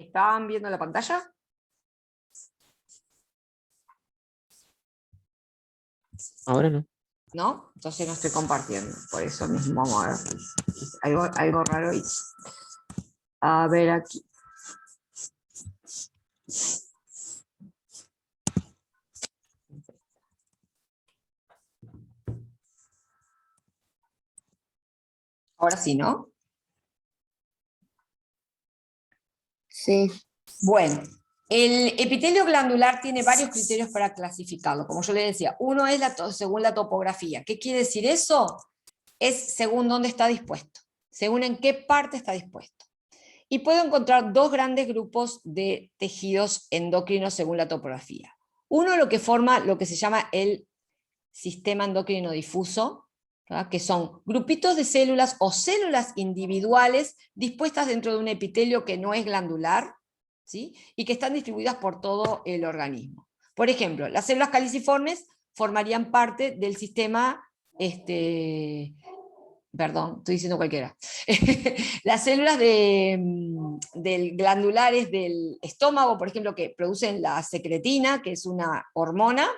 ¿Estaban viendo la pantalla? Ahora no. ¿No? Entonces no estoy compartiendo. Por eso mismo, vamos a ver. Algo raro hice. A ver aquí. Ahora sí, ¿no? Sí. Bueno, el epitelio glandular tiene varios criterios para clasificarlo. Como yo le decía, uno es según la topografía. ¿Qué quiere decir eso? Es según dónde está dispuesto, según en qué parte está dispuesto. Y puedo encontrar dos grandes grupos de tejidos endocrinos según la topografía. Uno, lo que forma lo que se llama el sistema endocrino difuso, ¿verdad? Que son grupitos de células o células individuales dispuestas dentro de un epitelio que no es glandular, ¿sí? Y que están distribuidas por todo el organismo. Por ejemplo, las células caliciformes formarían parte del sistema, perdón, estoy diciendo cualquiera, las células glandulares del estómago, por ejemplo, que producen la secretina, que es una hormona,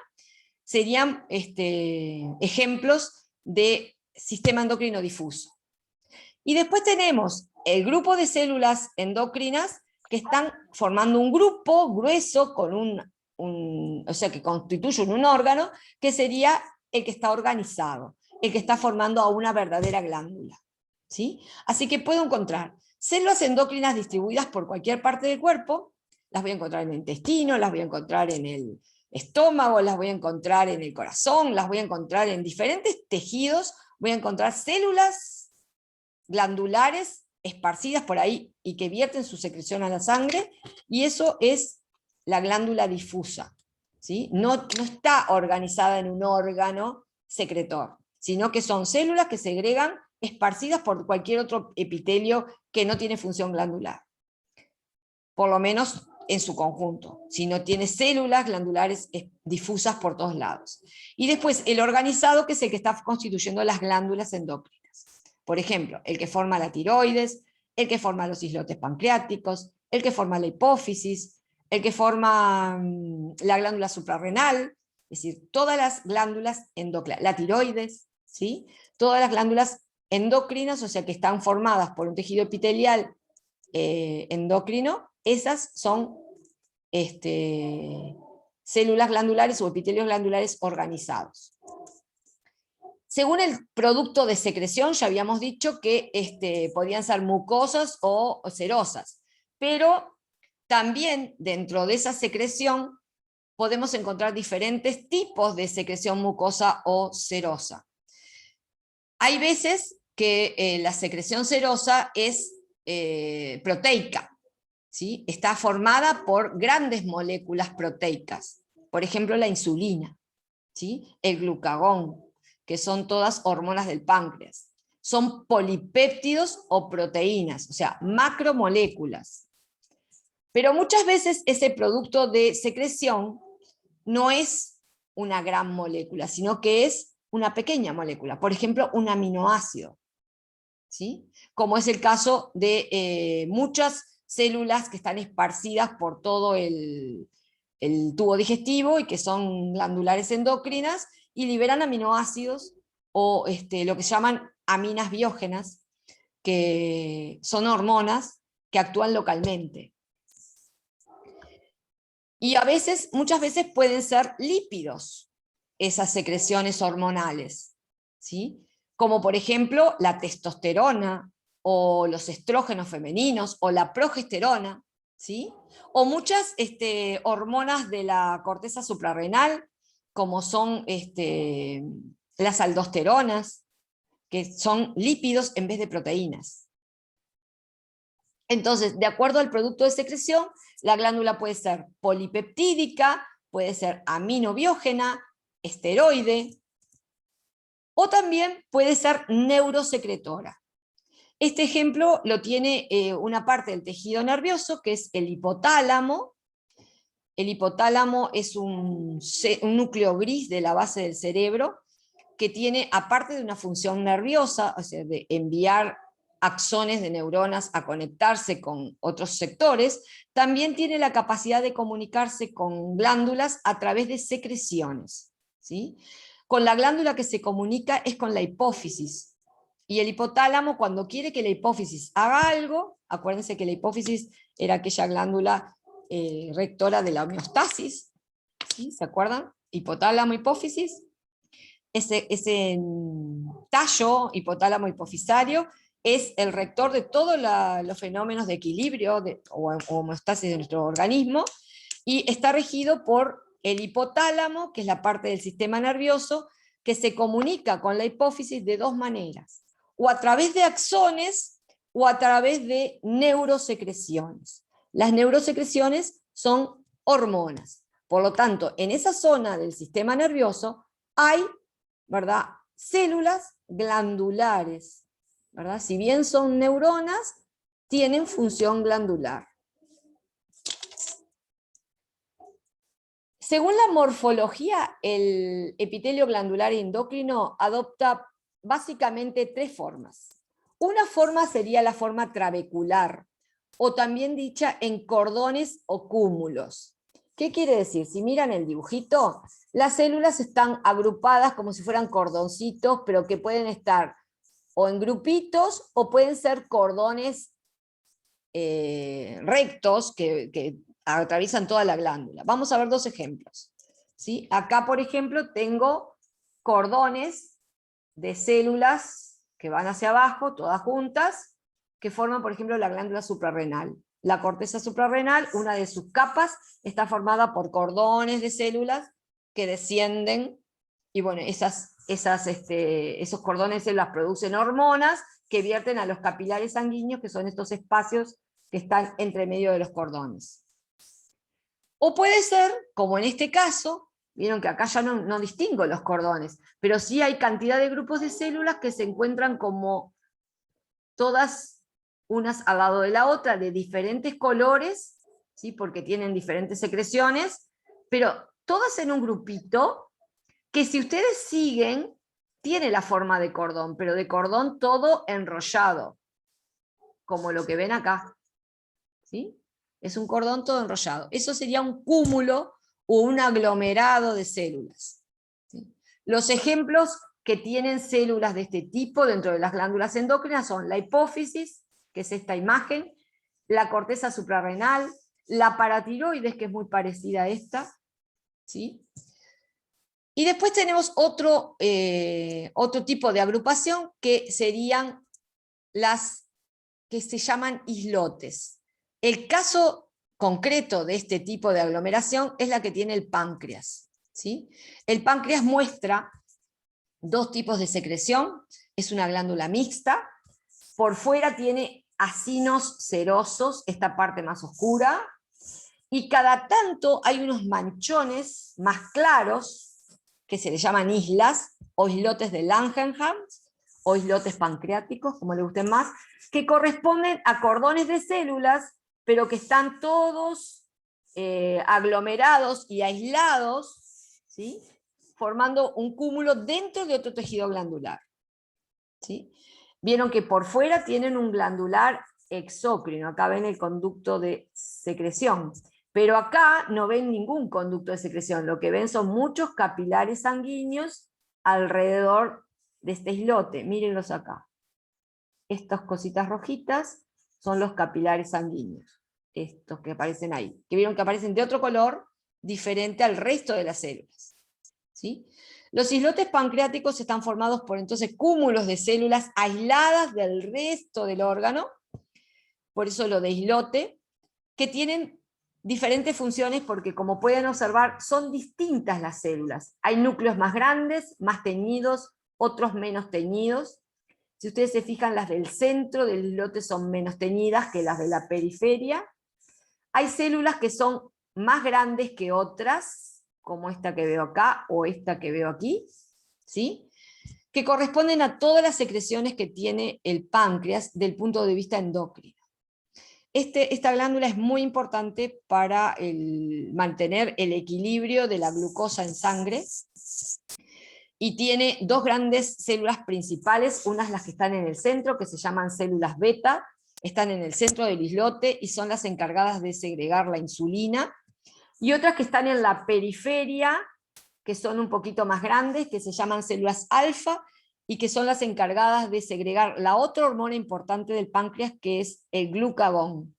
serían ejemplos de sistema endocrino difuso. Y después tenemos el grupo de células endocrinas que están formando un grupo grueso con o sea, que constituye un órgano, que sería el que está organizado, el que está formando a una verdadera glándula. ¿Sí? Así que puedo encontrar células endocrinas distribuidas por cualquier parte del cuerpo, las voy a encontrar en el intestino, las voy a encontrar en el estómago, las voy a encontrar en el corazón, las voy a encontrar en diferentes tejidos, voy a encontrar células glandulares esparcidas por ahí y que vierten su secreción a la sangre, y eso es la glándula difusa, ¿sí? No está organizada en un órgano secretor, sino que son células que segregan esparcidas por cualquier otro epitelio que no tiene función glandular, por lo menos en su conjunto, si no tiene células glandulares difusas por todos lados. Y después el organizado, que es el que está constituyendo las glándulas endócrinas. Por ejemplo, el que forma la tiroides, el que forma los islotes pancreáticos, el que forma la hipófisis, el que forma la glándula suprarrenal, es decir, todas las glándulas endócrinas, la tiroides, ¿sí? Todas las glándulas endocrinas, o sea, que están formadas por un tejido epitelial endocrino, esas son células glandulares o epitelios glandulares organizados. Según el producto de secreción, ya habíamos dicho que podían ser mucosas o serosas, pero también dentro de esa secreción podemos encontrar diferentes tipos de secreción mucosa o serosa. Hay veces que la secreción serosa es proteica, ¿sí? Está formada por grandes moléculas proteicas, por ejemplo la insulina, ¿sí? El glucagón, que son todas hormonas del páncreas. Son polipéptidos o proteínas, o sea, macromoléculas. Pero muchas veces ese producto de secreción no es una gran molécula, sino que es una pequeña molécula, por ejemplo, un aminoácido, ¿sí? Como es el caso de muchas células que están esparcidas por todo el tubo digestivo y que son glandulares endocrinas y liberan aminoácidos o lo que se llaman aminas biógenas, que son hormonas que actúan localmente. Y muchas veces pueden ser lípidos esas secreciones hormonales, ¿sí? Como por ejemplo la testosterona, o los estrógenos femeninos, o la progesterona, ¿sí? O muchas hormonas de la corteza suprarrenal, como son las aldosteronas, que son lípidos en vez de proteínas. Entonces, de acuerdo al producto de secreción, la glándula puede ser polipeptídica, puede ser aminobiógena, esteroide, o también puede ser neurosecretora. Este ejemplo lo tiene una parte del tejido nervioso, que es el hipotálamo. El hipotálamo es un núcleo gris de la base del cerebro, que tiene, aparte de una función nerviosa, o sea, de enviar axones de neuronas a conectarse con otros sectores, también tiene la capacidad de comunicarse con glándulas a través de secreciones, ¿sí? Con la glándula que se comunica es con la hipófisis, y el hipotálamo, cuando quiere que la hipófisis haga algo, acuérdense que la hipófisis era aquella glándula rectora de la homeostasis, ¿sí? ¿Se acuerdan? Hipotálamo, hipófisis. Ese tallo hipotálamo hipofisario es el rector de todos los fenómenos de equilibrio o homeostasis de nuestro organismo, y está regido por el hipotálamo, que es la parte del sistema nervioso, que se comunica con la hipófisis de dos maneras, o a través de axones o a través de neurosecreciones. Las neurosecreciones son hormonas. Por lo tanto, en esa zona del sistema nervioso hay, ¿verdad?, células glandulares, ¿verdad? Si bien son neuronas, tienen función glandular. Según la morfología, el epitelio glandular endocrino adopta básicamente tres formas. Una forma sería la forma trabecular, o también dicha en cordones o cúmulos. ¿Qué quiere decir? Si miran el dibujito, las células están agrupadas como si fueran cordoncitos, pero que pueden estar o en grupitos o pueden ser cordones rectos que atraviesan toda la glándula. Vamos a ver dos ejemplos, ¿sí? Acá, por ejemplo, tengo cordones de células que van hacia abajo, todas juntas, que forman, por ejemplo, la glándula suprarrenal. La corteza suprarrenal, una de sus capas, está formada por cordones de células que descienden, y bueno, esos cordones de células producen hormonas que vierten a los capilares sanguíneos, que son estos espacios que están entre medio de los cordones. O puede ser, como en este caso, vieron que acá ya no distingo los cordones, pero sí hay cantidad de grupos de células que se encuentran como todas unas al lado de la otra, de diferentes colores, ¿sí?, porque tienen diferentes secreciones, pero todas en un grupito, que si ustedes siguen, tiene la forma de cordón, pero de cordón todo enrollado, como lo que ven acá. ¿Sí? Es un cordón todo enrollado. Eso sería un cúmulo o un aglomerado de células. ¿Sí? Los ejemplos que tienen células de este tipo dentro de las glándulas endócrinas son la hipófisis, que es esta imagen, la corteza suprarrenal, la paratiroides, que es muy parecida a esta, ¿sí? Y después tenemos otro tipo de agrupación, que serían las que se llaman islotes. El caso concreto de este tipo de aglomeración es la que tiene el páncreas, ¿sí? El páncreas muestra dos tipos de secreción, es una glándula mixta, por fuera tiene acinos serosos, esta parte más oscura, y cada tanto hay unos manchones más claros, que se le llaman islas, o islotes de Langerhans, o islotes pancreáticos, como le gusten más, que corresponden a cordones de células, pero que están todos aglomerados y aislados, ¿sí?, formando un cúmulo dentro de otro tejido glandular. ¿Sí? Vieron que por fuera tienen un glandular exócrino, acá ven el conducto de secreción, pero acá no ven ningún conducto de secreción, lo que ven son muchos capilares sanguíneos alrededor de este islote, mírenlos acá. Estas cositas rojitas son los capilares sanguíneos, estos que aparecen ahí, que vieron que aparecen de otro color diferente al resto de las células. ¿Sí? Los islotes pancreáticos están formados por entonces cúmulos de células aisladas del resto del órgano, por eso lo de islote, que tienen diferentes funciones porque, como pueden observar, son distintas las células. Hay núcleos más grandes, más teñidos, otros menos teñidos. Si ustedes se fijan, las del centro del islote son menos teñidas que las de la periferia. Hay células que son más grandes que otras, como esta que veo acá o esta que veo aquí, ¿sí?, que corresponden a todas las secreciones que tiene el páncreas del punto de vista endocrino. Esta glándula es muy importante para mantener el equilibrio de la glucosa en sangre, y tiene dos grandes células principales, unas las que están en el centro, que se llaman células beta, están en el centro del islote y son las encargadas de segregar la insulina, y otras que están en la periferia, que son un poquito más grandes, que se llaman células alfa, y que son las encargadas de segregar la otra hormona importante del páncreas, que es el glucagón.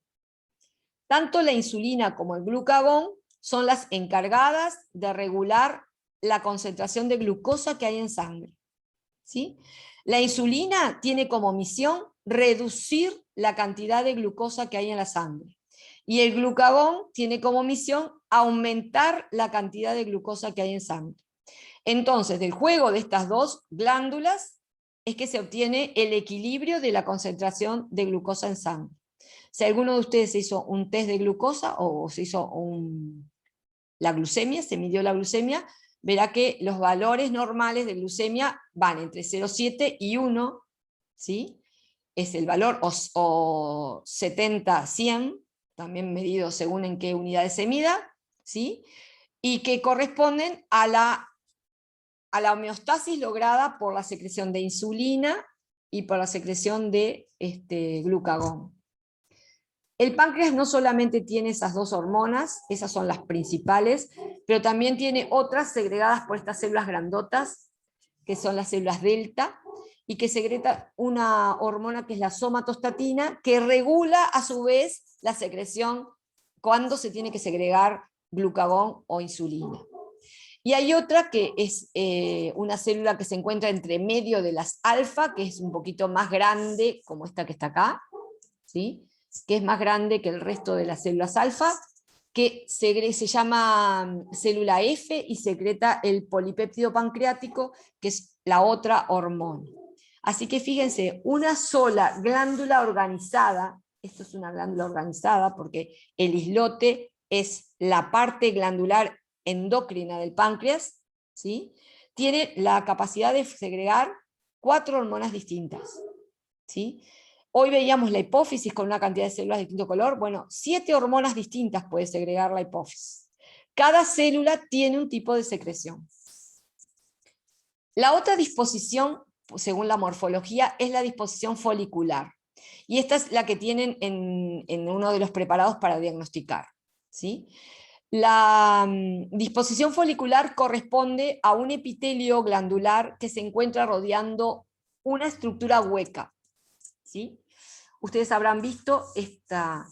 Tanto la insulina como el glucagón son las encargadas de regular la concentración de glucosa que hay en sangre. ¿Sí? La insulina tiene como misión reducir la cantidad de glucosa que hay en la sangre. Y el glucagón tiene como misión aumentar la cantidad de glucosa que hay en sangre. Entonces, del juego de estas dos glándulas es que se obtiene el equilibrio de la concentración de glucosa en sangre. Si alguno de ustedes se hizo un test de glucosa o se hizo la glucemia, se midió la glucemia, verá que los valores normales de glucemia van entre 0,7 y 1, ¿sí? Es el valor o 70-100, también medido según en qué unidades se mida, ¿sí? Y que corresponden a la homeostasis lograda por la secreción de insulina y por la secreción de glucagón. El páncreas no solamente tiene esas dos hormonas, esas son las principales, pero también tiene otras segregadas por estas células grandotas, que son las células delta, y que secreta una hormona que es la somatostatina, que regula a su vez la secreción cuando se tiene que segregar glucagón o insulina. Y hay otra que es una célula que se encuentra entre medio de las alfa, que es un poquito más grande, como esta que está acá, ¿sí? Que es más grande que el resto de las células alfa, que se llama célula F y secreta el polipéptido pancreático, que es la otra hormona. Así que fíjense, una sola glándula organizada, esto es una glándula organizada porque el islote es la parte glandular endocrina del páncreas, ¿sí? Tiene la capacidad de segregar 4 hormonas distintas, ¿sí? Hoy veíamos la hipófisis con una cantidad de células de distinto color. Bueno, 7 hormonas distintas puede segregar la hipófisis. Cada célula tiene un tipo de secreción. La otra disposición, según la morfología, es la disposición folicular. Y esta es la que tienen en uno de los preparados para diagnosticar, ¿sí? La disposición folicular corresponde a un epitelio glandular que se encuentra rodeando una estructura hueca, ¿sí? Ustedes habrán visto esta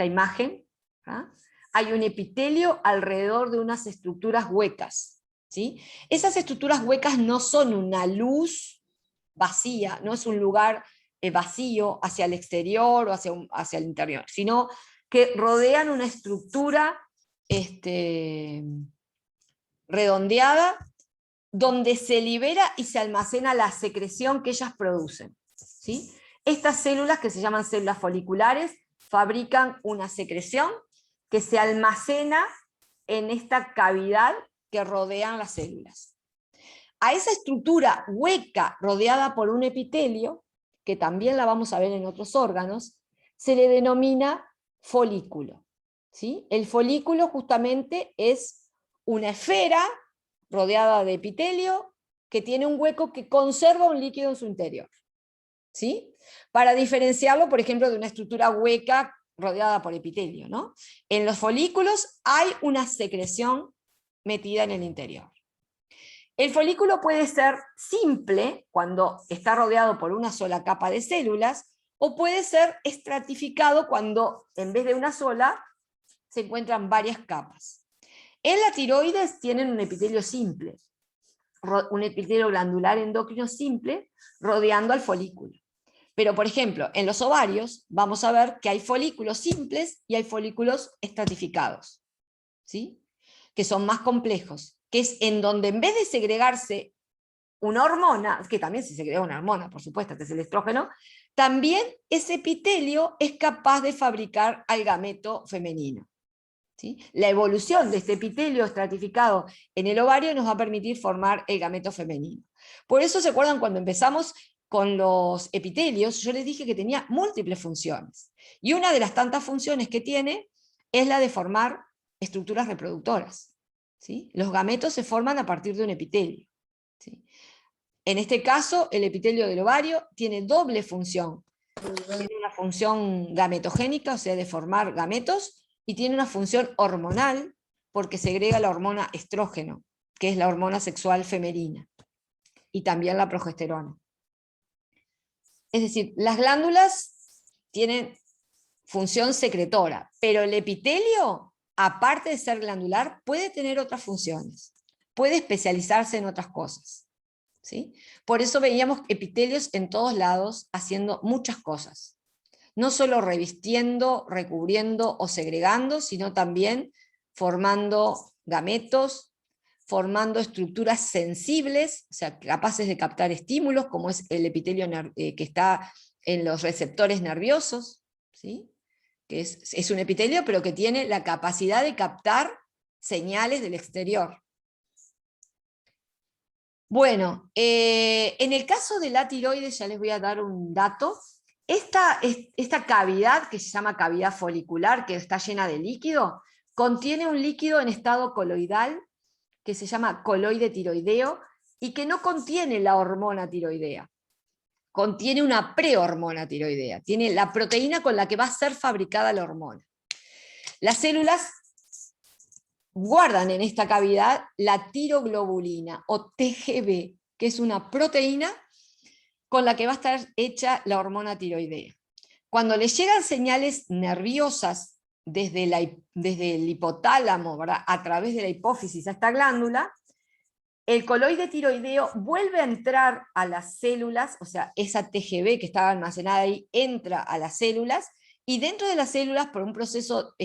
imagen, ¿ah? Hay un epitelio alrededor de unas estructuras huecas, ¿sí? Esas estructuras huecas no son una luz vacía, no es un lugar vacío hacia el exterior o hacia el interior, sino que rodean una estructura redondeada donde se libera y se almacena la secreción que ellas producen, ¿sí? Estas células, que se llaman células foliculares, fabrican una secreción que se almacena en esta cavidad que rodean las células. A esa estructura hueca rodeada por un epitelio, que también la vamos a ver en otros órganos, se le denomina folículo, ¿sí? El folículo justamente es una esfera rodeada de epitelio que tiene un hueco que conserva un líquido en su interior, ¿sí? Para diferenciarlo, por ejemplo, de una estructura hueca rodeada por epitelio, ¿no? En los folículos hay una secreción metida en el interior. El folículo puede ser simple, cuando está rodeado por una sola capa de células, o puede ser estratificado cuando, en vez de una sola, se encuentran varias capas. En la tiroides tienen un epitelio simple, un epitelio glandular endocrino simple, rodeando al folículo. Pero, por ejemplo, en los ovarios vamos a ver que hay folículos simples y hay folículos estratificados, ¿sí? Que son más complejos, que es en donde en vez de segregarse una hormona, que también se segrega una hormona, por supuesto, que es el estrógeno, también ese epitelio es capaz de fabricar al gameto femenino, ¿sí? La evolución de este epitelio estratificado en el ovario nos va a permitir formar el gameto femenino. Por eso, ¿se acuerdan cuando empezamos con los epitelios? Yo les dije que tenía múltiples funciones. Y una de las tantas funciones que tiene es la de formar estructuras reproductoras, ¿sí? Los gametos se forman a partir de un epitelio. ¿sí? En este caso, el epitelio del ovario tiene doble función. Tiene una función gametogénica, o sea, de formar gametos, y tiene una función hormonal, porque segrega la hormona estrógeno, que es la hormona sexual femenina, y también la progesterona. Es decir, las glándulas tienen función secretora, pero el epitelio, aparte de ser glandular, puede tener otras funciones, puede especializarse en otras cosas, ¿sí? Por eso veíamos epitelios en todos lados haciendo muchas cosas, no solo revistiendo, recubriendo o segregando, sino también formando gametos, formando estructuras sensibles, o sea, capaces de captar estímulos, como es el epitelio que está en los receptores nerviosos, ¿sí? Que es un epitelio, pero que tiene la capacidad de captar señales del exterior. Bueno, en el caso de la tiroides, ya les voy a dar un dato. Esta cavidad, que se llama cavidad folicular, que está llena de líquido, contiene un líquido en estado coloidal, que se llama coloide tiroideo, y que no contiene la hormona tiroidea. Contiene una prehormona tiroidea, tiene la proteína con la que va a ser fabricada la hormona. Las células guardan en esta cavidad la tiroglobulina o TGB, que es una proteína con la que va a estar hecha la hormona tiroidea. Cuando le llegan señales nerviosas desde el hipotálamo, ¿verdad?, a través de la hipófisis a esta glándula, el coloide tiroideo vuelve a entrar a las células, o sea, esa TGB que estaba almacenada ahí entra a las células, y dentro de las células, por un proceso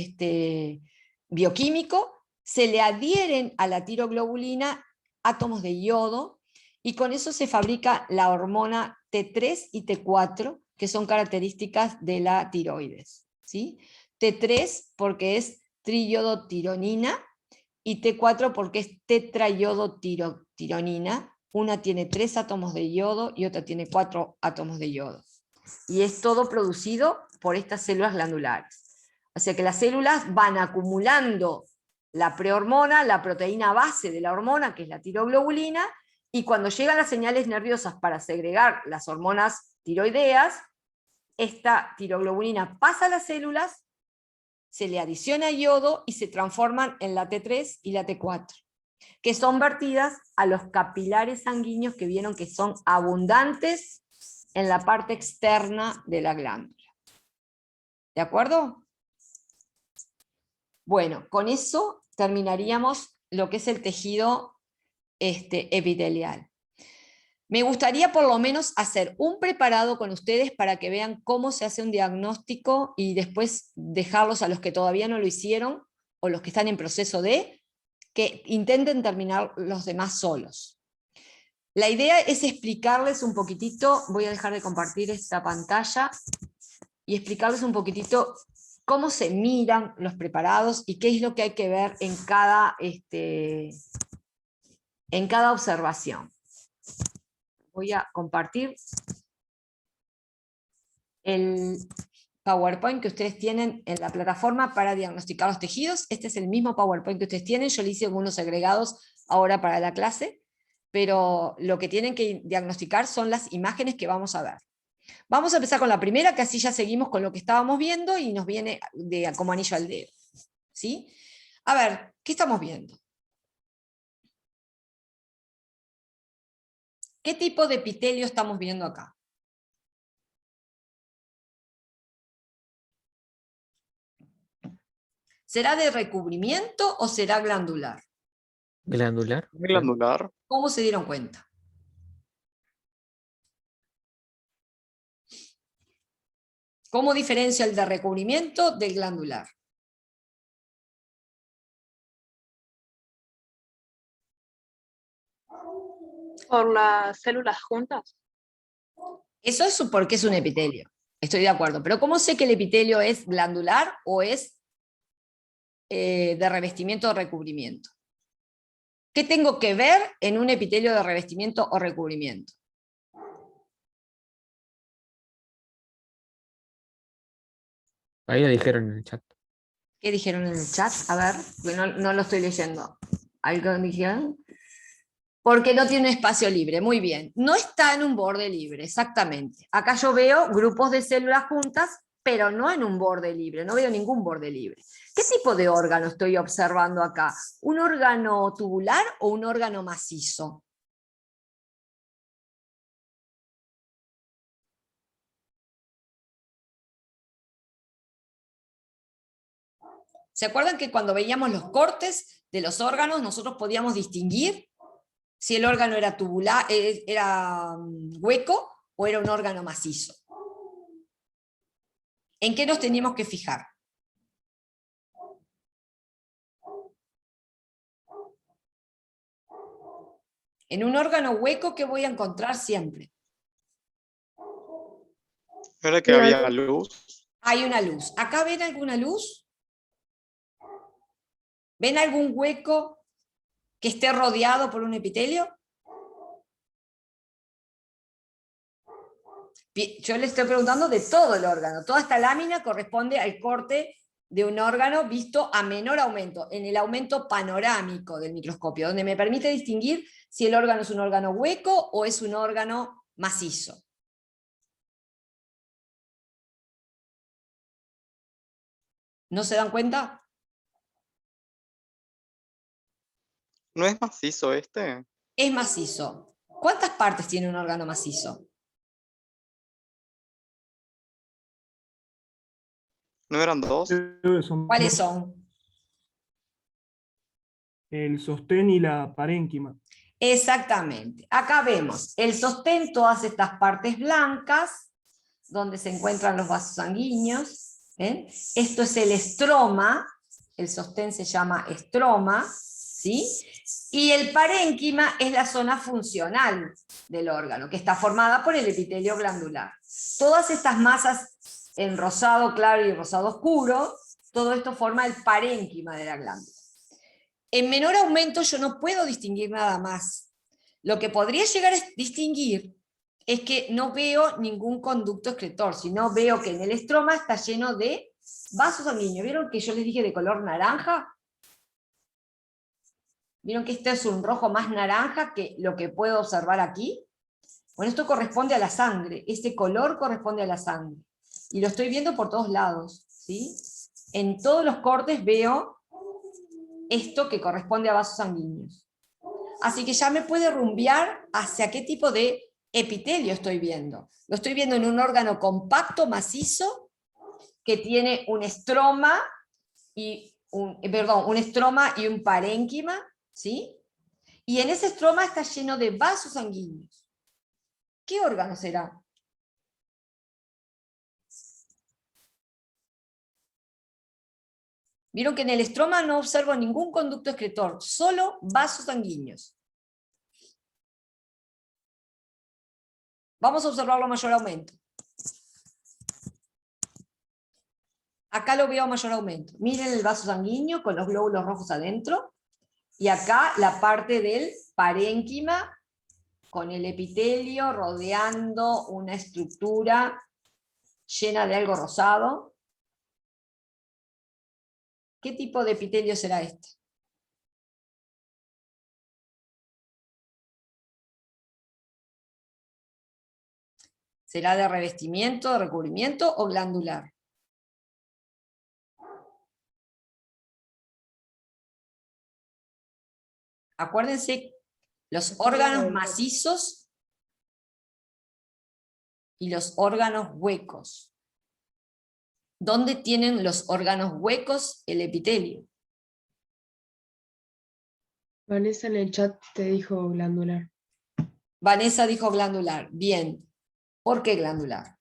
bioquímico, se le adhieren a la tiroglobulina átomos de yodo, y con eso se fabrica la hormona T3 y T4, que son características de la tiroides, ¿sí? T3 porque es triyodotironina, y T4 porque es tetrayodotironina. Una tiene 3 átomos de yodo y otra tiene 4 átomos de yodo. Y es todo producido por estas células glandulares. O sea que las células van acumulando la prehormona, la proteína base de la hormona, que es la tiroglobulina, y cuando llegan las señales nerviosas para segregar las hormonas tiroideas, esta tiroglobulina pasa a las células, se le adiciona yodo y se transforman en la T3 y la T4, que son vertidas a los capilares sanguíneos que vieron que son abundantes en la parte externa de la glándula. ¿De acuerdo? Bueno, con eso terminaríamos lo que es el tejido epitelial. Me gustaría por lo menos hacer un preparado con ustedes para que vean cómo se hace un diagnóstico y después dejarlos a los que todavía no lo hicieron o los que están en proceso de, que intenten terminar los demás solos. La idea es explicarles un poquitito, voy a dejar de compartir esta pantalla, y explicarles un poquitito cómo se miran los preparados y qué es lo que hay que ver en cada observación. Voy a compartir el PowerPoint que ustedes tienen en la plataforma para diagnosticar los tejidos. Este es el mismo PowerPoint que ustedes tienen, yo le hice algunos agregados ahora para la clase, pero lo que tienen que diagnosticar son las imágenes que vamos a ver. Vamos a empezar con la primera, que así ya seguimos con lo que estábamos viendo y nos viene como anillo al dedo, ¿sí? A ver, ¿qué estamos viendo? ¿Qué tipo de epitelio estamos viendo acá? ¿Será de recubrimiento o será glandular? Glandular. Glandular. ¿Cómo se dieron cuenta? ¿Cómo diferencia el de recubrimiento del glandular? Por las células juntas. Eso es porque es un epitelio. Estoy de acuerdo. Pero ¿cómo sé que el epitelio es glandular o es de revestimiento o recubrimiento? ¿Qué tengo que ver en un epitelio de revestimiento o recubrimiento? Ahí lo dijeron en el chat. ¿Qué dijeron en el chat? A ver, porque no lo estoy leyendo. ¿Algo dijeron? Porque no tiene un espacio libre, muy bien. No está en un borde libre, exactamente. Acá yo veo grupos de células juntas, pero no en un borde libre, no veo ningún borde libre. ¿Qué tipo de órgano estoy observando acá? ¿Un órgano tubular o un órgano macizo? ¿Se acuerdan que cuando veíamos los cortes de los órganos nosotros podíamos distinguir si el órgano era tubular, era hueco o era un órgano macizo? ¿En qué nos teníamos que fijar? En un órgano hueco, ¿qué voy a encontrar siempre? ¿Era que había luz? Hay una luz. ¿Acá ven alguna luz? ¿Ven algún hueco que esté rodeado por un epitelio? Yo le estoy preguntando de todo el órgano. Toda esta lámina corresponde al corte de un órgano visto a menor aumento, en el aumento panorámico del microscopio, donde me permite distinguir si el órgano es un órgano hueco o es un órgano macizo. ¿No se dan cuenta? ¿No es macizo este? Es macizo. ¿Cuántas partes tiene un órgano macizo? ¿No eran dos? ¿Cuáles son? El sostén y la parénquima. Exactamente. Acá vemos el sostén, todas estas partes blancas, donde se encuentran los vasos sanguíneos. ¿Ven? Esto es el estroma, el sostén se llama estroma, ¿sí? Y el parénquima es la zona funcional del órgano, que está formada por el epitelio glandular. Todas estas masas en rosado claro y rosado oscuro, todo esto forma el parénquima de la glándula. En menor aumento yo no puedo distinguir nada más. Lo que podría llegar a distinguir es que no veo ningún conducto excretor, sino veo que en el estroma está lleno de vasos sanguíneos. ¿Vieron que yo les dije de color naranja? ¿Vieron que este es un rojo más naranja que lo que puedo observar aquí? Bueno, esto corresponde a la sangre, este color corresponde a la sangre. Y lo estoy viendo por todos lados, ¿sí? En todos los cortes veo esto que corresponde a vasos sanguíneos. Así que ya me puede rumbear hacia qué tipo de epitelio estoy viendo. Lo estoy viendo en un órgano compacto, macizo, que tiene un estroma y un estroma y un parénquima, ¿sí? Y en ese estroma está lleno de vasos sanguíneos. ¿Qué órgano será? Vieron que en el estroma no observo ningún conducto excretor, solo vasos sanguíneos. Vamos a observarlo a mayor aumento. Acá lo veo a mayor aumento. Miren el vaso sanguíneo con los glóbulos rojos adentro. Y acá la parte del parénquima con el epitelio rodeando una estructura llena de algo rosado. ¿Qué tipo de epitelio será este? ¿Será de revestimiento, de recubrimiento o glandular? Acuérdense, los órganos macizos y los órganos huecos. ¿Dónde tienen los órganos huecos el epitelio? Vanessa en el chat te dijo glandular. Vanessa dijo glandular. Bien. ¿Por qué glandular?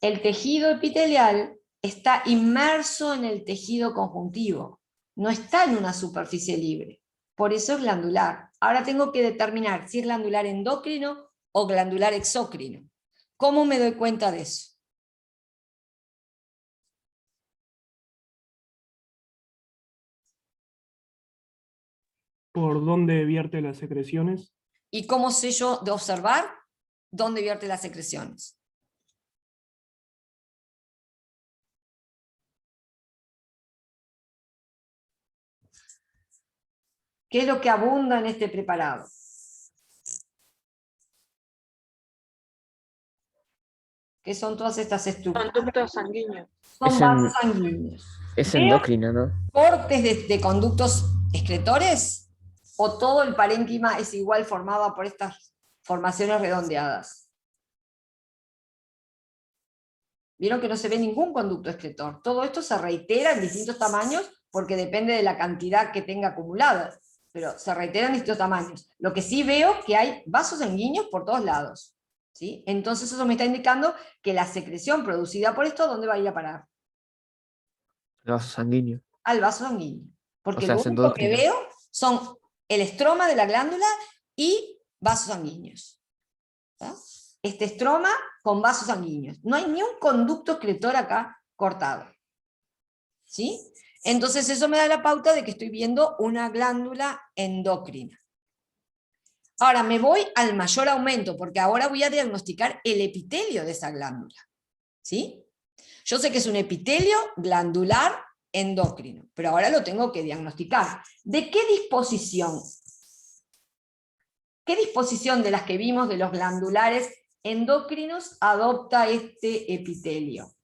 El tejido epitelial está inmerso en el tejido conjuntivo. No está en una superficie libre. Por eso es glandular. Ahora tengo que determinar si es glandular endocrino o glandular exócrino. ¿Cómo me doy cuenta de eso? ¿Por dónde vierte las secreciones? ¿Y cómo sé yo de observar dónde vierte las secreciones? ¿Qué es lo que abunda en este preparado? ¿Qué son todas estas estructuras? Conductos sanguíneos. Son Es vasos sanguíneos. Es Veo endocrina, ¿no? cortes de conductos excretores, o todo el parénquima es igual formado por estas formaciones redondeadas. Vieron que no se ve ningún conducto excretor. Todo esto se reitera en distintos tamaños porque depende de la cantidad que tenga acumulada, pero se reitera en distintos tamaños. Lo que sí veo que hay vasos sanguíneos por todos lados, ¿sí? Entonces eso me está indicando que la secreción producida por esto, ¿dónde va a ir a parar? El vaso sanguíneo. Al vaso sanguíneo. Porque O sea, lo es único que endocrino. veo son el estroma de la glándula y vasos sanguíneos. ¿Tá? Este estroma con vasos sanguíneos. No hay ni un conducto excretor acá cortado. ¿Sí? Entonces eso me da la pauta de que estoy viendo una glándula endocrina. Ahora me voy al mayor aumento, porque ahora voy a diagnosticar el epitelio de esa glándula. ¿Sí? Yo sé que es un epitelio glandular endocrino, pero ahora lo tengo que diagnosticar. ¿De qué disposición? ¿Qué disposición de las que vimos de los glandulares endocrinos adopta este epitelio?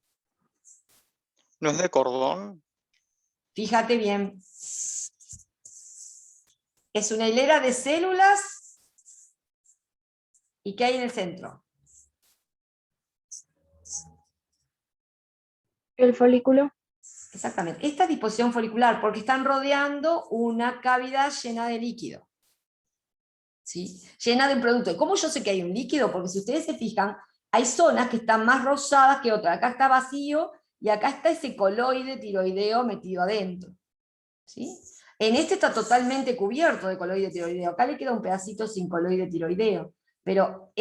¿No es de cordón? Fíjate bien. Es una hilera de células. ¿Y qué hay en el centro? El folículo. Exactamente. Esta disposición folicular, porque están rodeando una cavidad llena de líquido. ¿Sí? Llena de un producto. ¿Cómo yo sé que hay un líquido? Porque si ustedes se fijan, hay zonas que están más rosadas que otras. Acá está vacío y acá está ese coloide tiroideo metido adentro. ¿Sí? En este está totalmente cubierto de coloide tiroideo. Acá le queda un pedacito sin coloide tiroideo. Pero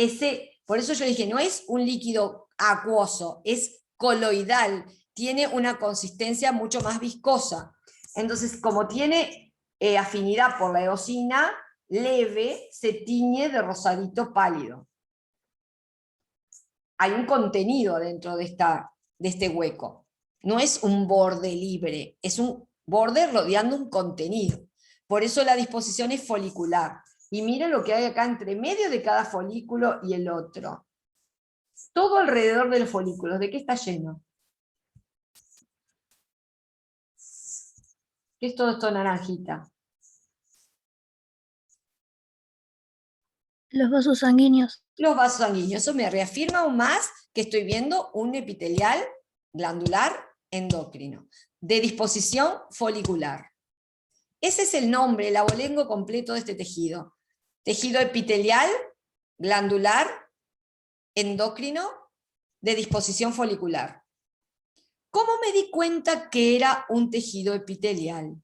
por eso yo dije, no es un líquido acuoso, es coloidal. Tiene una consistencia mucho más viscosa. Entonces, como tiene afinidad por la eosina leve, se tiñe de rosadito pálido. Hay un contenido dentro de este hueco. No es un borde libre, es un borde rodeando un contenido. Por eso la disposición es folicular. Y miren lo que hay acá entre medio de cada folículo y el otro. Todo alrededor de los folículos, ¿de qué está lleno? ¿Qué es todo esto naranjita? Los vasos sanguíneos. Los vasos sanguíneos. Eso me reafirma aún más que estoy viendo un epitelial glandular endocrino, de disposición folicular. Ese es el nombre, el abolengo completo de este tejido. Tejido epitelial, glandular, endocrino, de disposición folicular. ¿Cómo me di cuenta que era un tejido epitelial?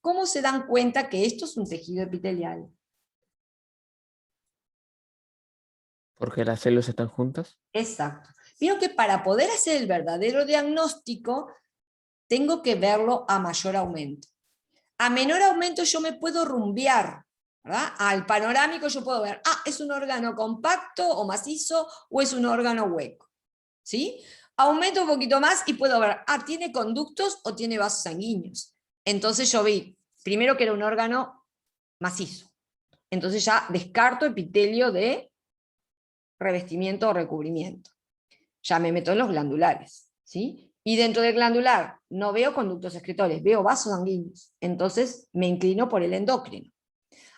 ¿Cómo se dan cuenta que esto es un tejido epitelial? Porque las células están juntas. Exacto. Vieron que para poder hacer el verdadero diagnóstico, tengo que verlo a mayor aumento. A menor aumento yo me puedo rumbear, ¿verdad? Al panorámico yo puedo ver, es un órgano compacto o macizo o es un órgano hueco. ¿Sí? Aumento un poquito más y puedo ver, ¿tiene conductos o tiene vasos sanguíneos? Entonces yo vi, primero que era un órgano macizo. Entonces ya descarto epitelio de revestimiento o recubrimiento. Ya me meto en los glandulares, ¿sí? Y dentro del glandular no veo conductos excretores, veo vasos sanguíneos. Entonces me inclino por el endocrino.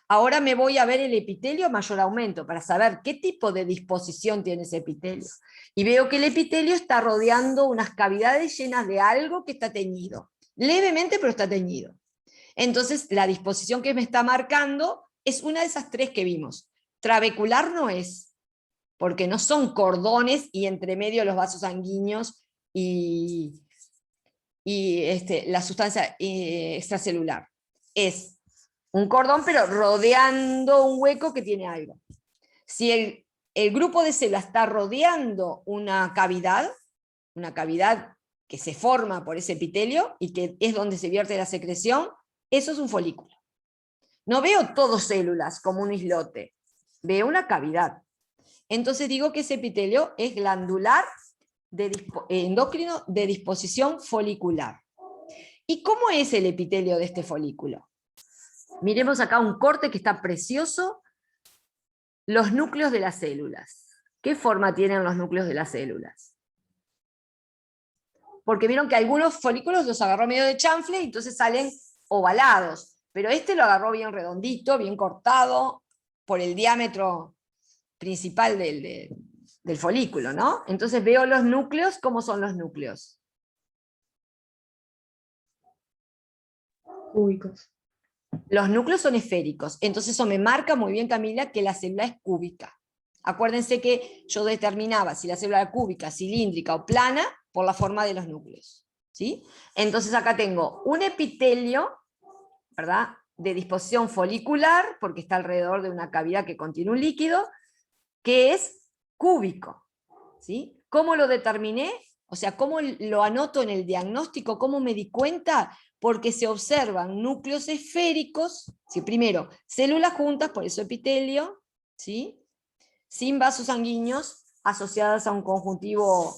Ahora me voy a ver el epitelio a mayor aumento para saber qué tipo de disposición tiene ese epitelio. Y veo que el epitelio está rodeando unas cavidades llenas de algo que está teñido. Levemente, pero está teñido. Entonces la disposición que me está marcando es una de esas tres que vimos. Trabecular no es, porque no son cordones y entre medio los vasos sanguíneos y la sustancia extracelular. Es un cordón, pero rodeando un hueco que tiene algo. Si el grupo de células está rodeando una cavidad que se forma por ese epitelio y que es donde se vierte la secreción, eso es un folículo. No veo todo células como un islote, veo una cavidad. Entonces digo que ese epitelio es glandular endocrino de disposición folicular. ¿Y cómo es el epitelio de este folículo? Miremos acá un corte que está precioso. Los núcleos de las células. ¿Qué forma tienen los núcleos de las células? Porque vieron que algunos folículos los agarró medio de chanfle y entonces salen ovalados, pero este lo agarró bien redondito, bien cortado, por el diámetro principal del folículo, ¿no? Entonces veo los núcleos, ¿cómo son los núcleos? Cúbicos. Los núcleos son esféricos, entonces eso me marca muy bien, Camila, que la célula es cúbica. Acuérdense que yo determinaba si la célula era cúbica, cilíndrica o plana por la forma de los núcleos, ¿sí? Entonces acá tengo un epitelio, ¿verdad?, de disposición folicular, porque está alrededor de una cavidad que contiene un líquido, que es cúbico, ¿sí? ¿Cómo lo determiné? O sea, ¿cómo lo anoto en el diagnóstico? ¿Cómo me di cuenta? Porque se observan núcleos esféricos, ¿sí? Primero, células juntas, por eso epitelio, ¿sí?, sin vasos sanguíneos, asociadas a un conjuntivo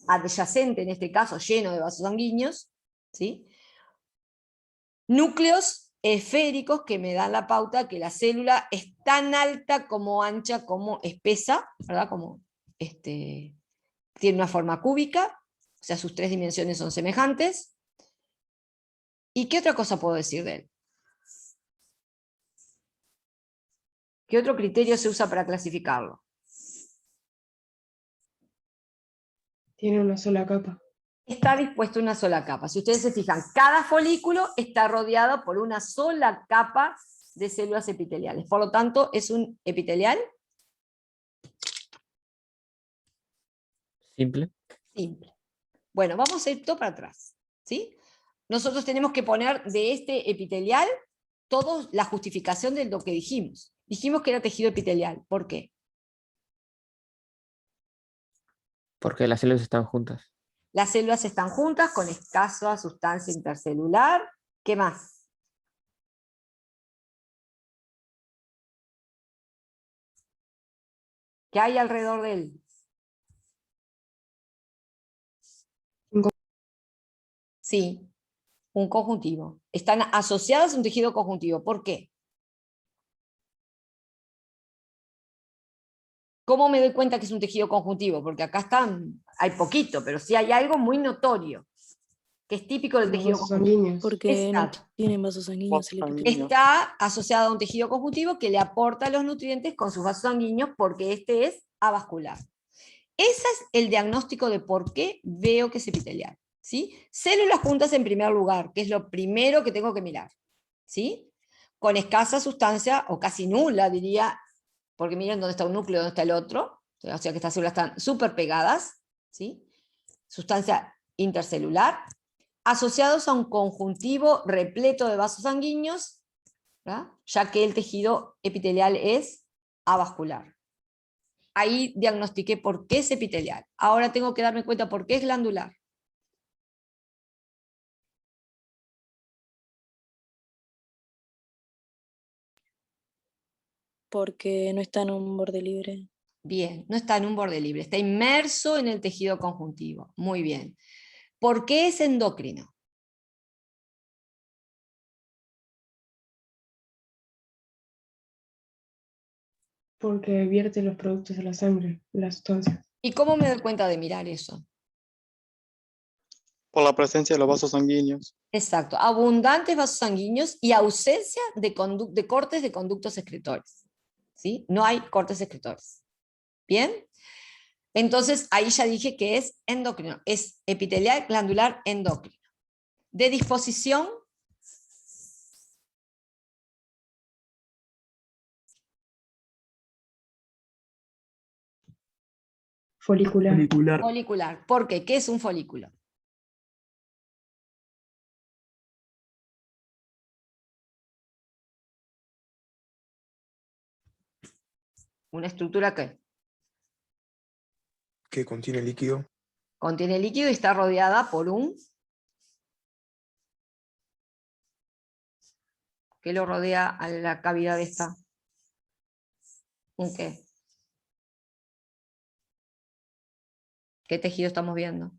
adyacente, en este caso lleno de vasos sanguíneos, ¿sí? Núcleos esféricos que me dan la pauta que la célula es tan alta como ancha como espesa, ¿verdad? Como tiene una forma cúbica, o sea, sus tres dimensiones son semejantes. ¿Y qué otra cosa puedo decir de él? ¿Qué otro criterio se usa para clasificarlo? Tiene una sola capa. Está dispuesto una sola capa. Si ustedes se fijan, cada folículo está rodeado por una sola capa de células epiteliales. Por lo tanto, es un epitelial Simple. simple. Bueno, vamos a ir todo para atrás, ¿sí? Nosotros tenemos que poner de este epitelial toda la justificación de lo que dijimos. Dijimos que era tejido epitelial. ¿Por qué? Porque las células están juntas. Las células están juntas con escasa sustancia intercelular. ¿Qué más? ¿Qué hay alrededor de él? Sí, un conjuntivo. Están asociadas a un tejido conjuntivo. ¿Por qué? ¿Cómo me doy cuenta que es un tejido conjuntivo? Porque acá hay poquito, pero sí hay algo muy notorio, que es típico del Los tejido vasos conjuntivo. sanguíneos. Porque no Exacto. tienen vasos sanguíneos el epitelio. Está asociado a un tejido conjuntivo que le aporta los nutrientes con sus vasos sanguíneos porque este es avascular. Ese es el diagnóstico de por qué veo que es epitelial, ¿sí? Células juntas en primer lugar, que es lo primero que tengo que mirar, ¿sí? Con escasa sustancia, o casi nula, diría, porque miren dónde está un núcleo, dónde está el otro, o sea que estas células están súper pegadas, ¿sí? Sustancia intercelular, asociados a un conjuntivo repleto de vasos sanguíneos, ¿verdad?, ya que el tejido epitelial es avascular. Ahí diagnostiqué por qué es epitelial. Ahora tengo que darme cuenta por qué es glandular. Porque no está en un borde libre. Bien, no está en un borde libre, está inmerso en el tejido conjuntivo. Muy bien. ¿Por qué es endocrino? Porque vierte los productos de la sangre, las sustancias. ¿Y cómo me doy cuenta de mirar eso? Por la presencia de los vasos sanguíneos. Exacto, abundantes vasos sanguíneos y ausencia de cortes de conductos secretores, ¿sí? No hay cortes secretores. ¿Bien? Entonces, ahí ya dije que es endocrino, es epitelial glandular endocrino. De disposición Folicular. Folicular. folicular. ¿Por qué? ¿Qué es un folículo? Una estructura que Que contiene líquido. contiene líquido y está rodeada por un... ¿Qué lo rodea a la cavidad esta? ¿Un qué? ¿Qué tejido estamos viendo?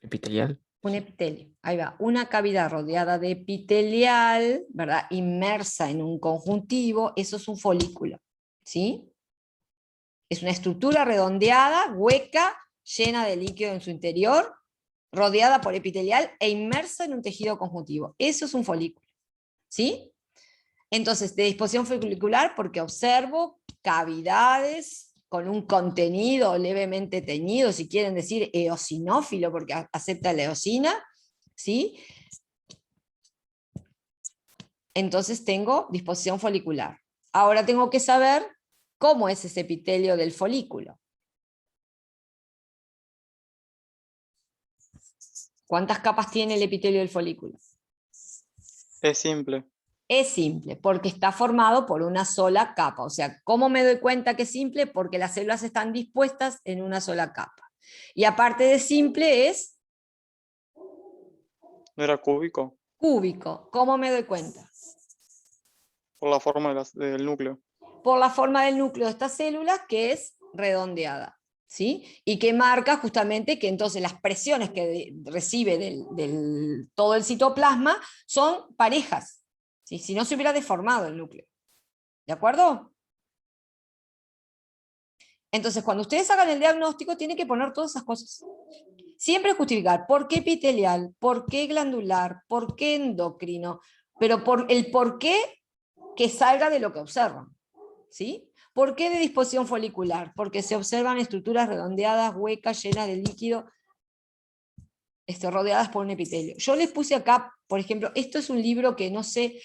Epitelial. Un epitelio, ahí va, una cavidad rodeada de epitelial, ¿verdad? Inmersa en un conjuntivo, eso es un folículo, ¿sí? Es una estructura redondeada, hueca, llena de líquido en su interior, rodeada por epitelial e inmersa en un tejido conjuntivo. Eso es un folículo, ¿sí? Entonces, de disposición folicular porque observo cavidades con un contenido levemente teñido, si quieren decir eosinófilo, porque acepta la eosina, ¿sí? Entonces tengo disposición folicular. Ahora tengo que saber cómo es ese epitelio del folículo. ¿Cuántas capas tiene el epitelio del folículo? Es simple. Es simple, porque está formado por una sola capa. O sea, ¿cómo me doy cuenta que es simple? Porque las células están dispuestas en una sola capa. Y aparte de simple es ¿No era cúbico? cúbico. ¿Cómo me doy cuenta? Por la forma del núcleo. Por la forma del núcleo de estas células, que es redondeada, ¿sí? Y que marca justamente que entonces las presiones que recibe todo el citoplasma son parejas, ¿sí? Si no se hubiera deformado el núcleo. ¿De acuerdo? Entonces, cuando ustedes hagan el diagnóstico, tienen que poner todas esas cosas. Siempre justificar por qué epitelial, por qué glandular, por qué endocrino, pero por el por qué que salga de lo que observan. ¿Sí? ¿Por qué de disposición folicular? Porque se observan estructuras redondeadas, huecas, llenas de líquido, rodeadas por un epitelio. Yo les puse acá, por ejemplo, esto es un libro que no sé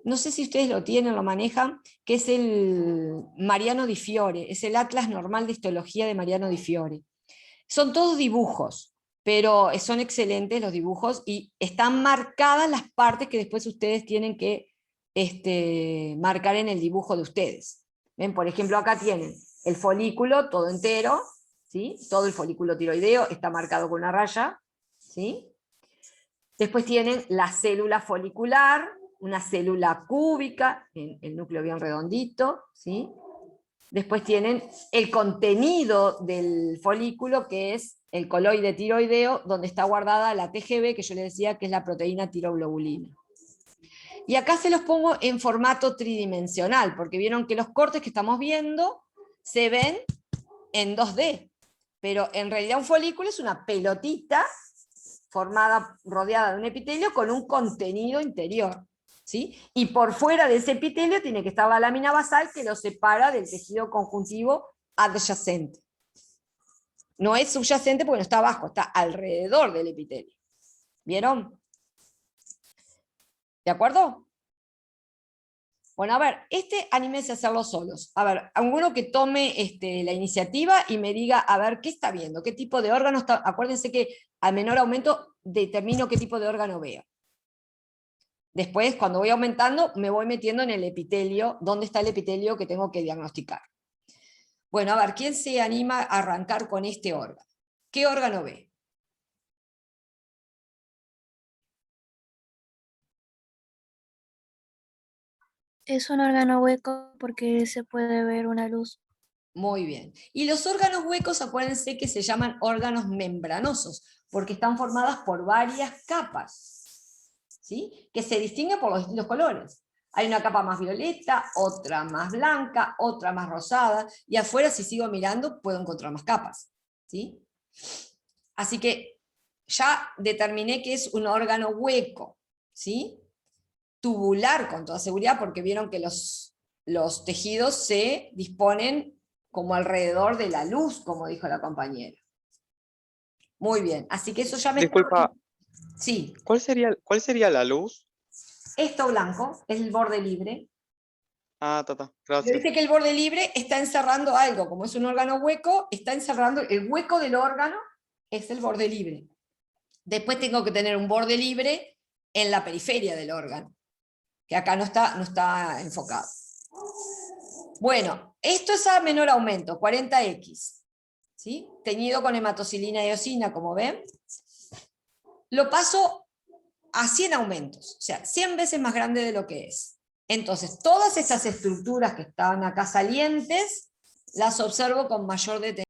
si ustedes lo tienen, lo manejan, que es el Mariano Di Fiore, es el Atlas Normal de Histología de Mariano Di Fiore. Son todos dibujos, pero son excelentes los dibujos y están marcadas las partes que después ustedes tienen que marcar en el dibujo de ustedes. ¿Ven? Por ejemplo, acá tienen el folículo todo entero, ¿sí? Todo el folículo tiroideo está marcado con una raya, ¿sí? Después tienen la célula folicular, una célula cúbica, el núcleo bien redondito, ¿sí? Después tienen el contenido del folículo, que es el coloide tiroideo, donde está guardada la TGB, que yo les decía que es la proteína tiroglobulina. Y acá se los pongo en formato tridimensional, porque vieron que los cortes que estamos viendo se ven en 2D, pero en realidad un folículo es una pelotita formada, rodeada de un epitelio con un contenido interior, ¿sí? Y por fuera de ese epitelio tiene que estar la lámina basal que lo separa del tejido conjuntivo adyacente. No es subyacente porque no está abajo, está alrededor del epitelio. ¿Vieron? ¿De acuerdo? Bueno, a ver, anímense a hacerlo solos. A ver, alguno que tome la iniciativa y me diga, a ver, ¿qué está viendo? ¿Qué tipo de órgano está? Acuérdense que al menor aumento determino qué tipo de órgano veo. Después, cuando voy aumentando, me voy metiendo en el epitelio, dónde está el epitelio que tengo que diagnosticar. Bueno, a ver, ¿quién se anima a arrancar con este órgano? ¿Qué órgano ve? Es un órgano hueco porque se puede ver una luz. Muy bien. Y los órganos huecos, acuérdense que se llaman órganos membranosos, porque están formadas por varias capas, ¿sí? Que se distinguen por los distintos colores. Hay una capa más violeta, otra más blanca, otra más rosada, y afuera, si sigo mirando, puedo encontrar más capas, ¿sí? Así que ya determiné que es un órgano hueco, ¿sí? Tubular con toda seguridad, porque vieron que los tejidos se disponen como alrededor de la luz, como dijo la compañera. Muy bien, así que eso ya me... Disculpa, Sí, ¿cuál sería la luz? esto blanco es el borde libre. Ah, Pero gracias. viste que el borde libre está encerrando algo, como es un órgano hueco, está encerrando, el hueco del órgano es el borde libre. Después tengo que tener un borde libre en la periferia del órgano, que acá no está enfocado. Bueno, esto es a menor aumento, 40X, ¿sí? Teñido con hematocilina y eosina, como ven. Lo paso a 100 aumentos, o sea, 100 veces más grande de lo que es. Entonces, todas estas estructuras que estaban acá salientes, las observo con mayor detenimiento.